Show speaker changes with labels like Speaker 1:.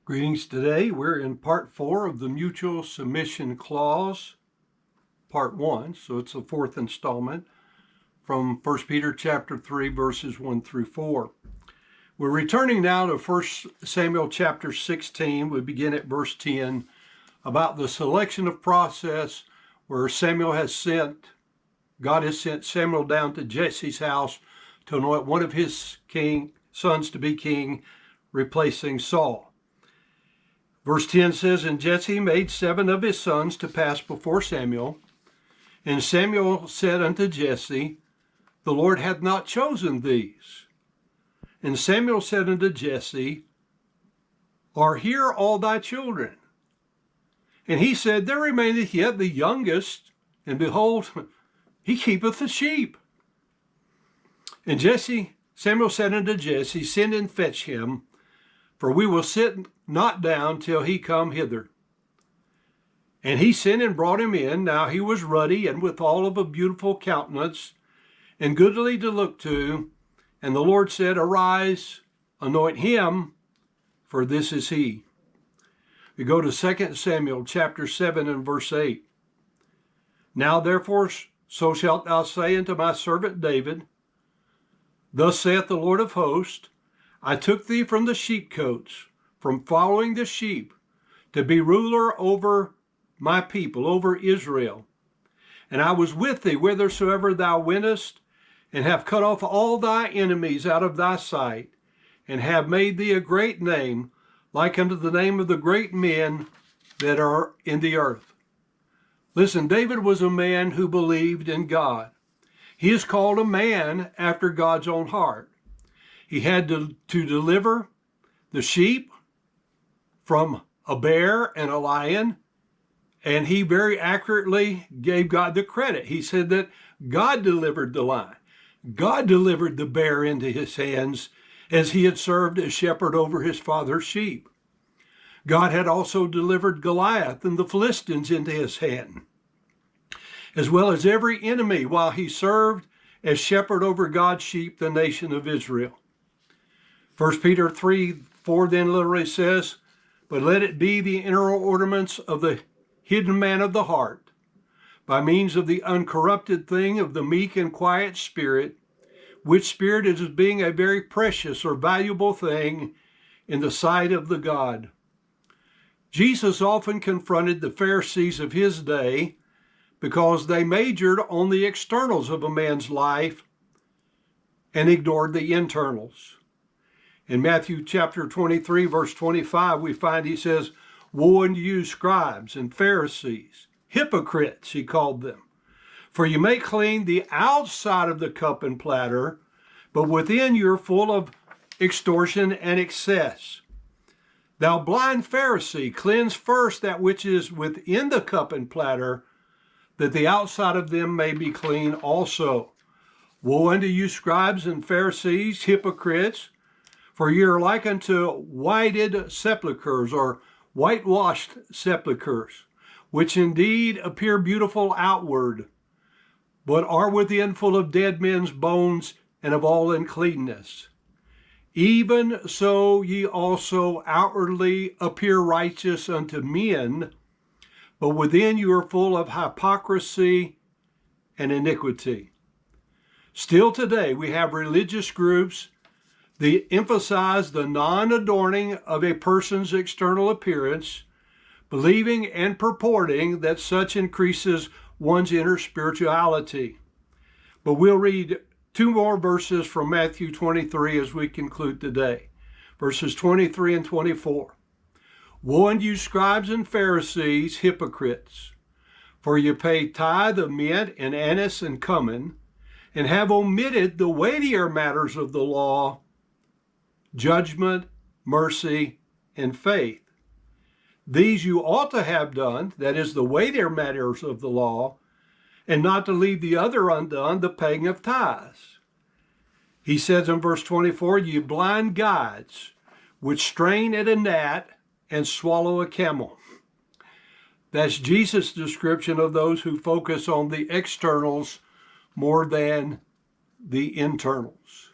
Speaker 1: Greetings today. We're in part 4 of the Mutual Submission Clause, part 1. So it's the fourth installment from 1 Peter chapter 3, verses 1 through 4. We're returning now to 1 Samuel chapter 16. We begin at verse 10 about the selection of process where God has sent Samuel down to Jesse's house to anoint one of his sons to be king, replacing Saul. Verse 10 says, And Jesse made 7 of his sons to pass before Samuel. And Samuel said unto Jesse, The Lord hath not chosen these. And Samuel said unto Jesse, Are here all thy children? And he said, There remaineth yet the youngest, and behold, he keepeth the sheep. And Samuel said unto Jesse, Send and fetch him, for we will sit not down till he come hither. And he sent and brought him in. Now he was ruddy, and withal of a beautiful countenance, and goodly to look to. And the Lord said, Arise, anoint him, for this is he. We go to 2 Samuel chapter 7 and verse 8. Now therefore so shalt thou say unto my servant David, Thus saith the Lord of hosts, I took thee from the sheepcotes, from following the sheep, to be ruler over my people, over Israel. And I was with thee whithersoever thou wentest, and have cut off all thy enemies out of thy sight, and have made thee a great name, like unto the name of the great men that are in the earth. Listen, David was a man who believed in God. He is called a man after God's own heart. He had to deliver the sheep from a bear and a lion, and he very accurately gave God the credit. He said that God delivered the lion. God delivered the bear into his hands as he had served as shepherd over his father's sheep. God had also delivered Goliath and the Philistines into his hand, as well as every enemy while he served as shepherd over God's sheep, the nation of Israel. 1 Peter 3:4 then literally says, But let it be the inner ornaments of the hidden man of the heart, by means of the uncorrupted thing of the meek and quiet spirit, which spirit is as being a very precious or valuable thing in the sight of the God. Jesus often confronted the Pharisees of his day because they majored on the externals of a man's life and ignored the internals. In Matthew chapter 23, verse 25, we find he says, Woe unto you, scribes and Pharisees, hypocrites, he called them. For you make clean the outside of the cup and platter, but within you're full of extortion and excess. Thou blind Pharisee, cleanse first that which is within the cup and platter, that the outside of them may be clean also. Woe unto you, scribes and Pharisees, hypocrites, for ye are like unto whited sepulchres, or whitewashed sepulchres, which indeed appear beautiful outward, but are within full of dead men's bones and of all uncleanness. Even so ye also outwardly appear righteous unto men, but within you are full of hypocrisy and iniquity. Still today we have religious groups that emphasize the non-adorning of a person's external appearance, believing and purporting that such increases one's inner spirituality. But we'll read 2 more verses from Matthew 23 as we conclude today. Verses 23 and 24. Woe unto you, scribes and Pharisees, hypocrites! For you pay tithe of mint and anise and cumin, and have omitted the weightier matters of the law, judgment, mercy, and faith. These you ought to have done, that is, the weightier matters of the law, and not to leave the other undone, the paying of tithes. He says in verse 24, You blind guides, which strain at a gnat and swallow a camel. That's Jesus' description of those who focus on the externals more than the internals.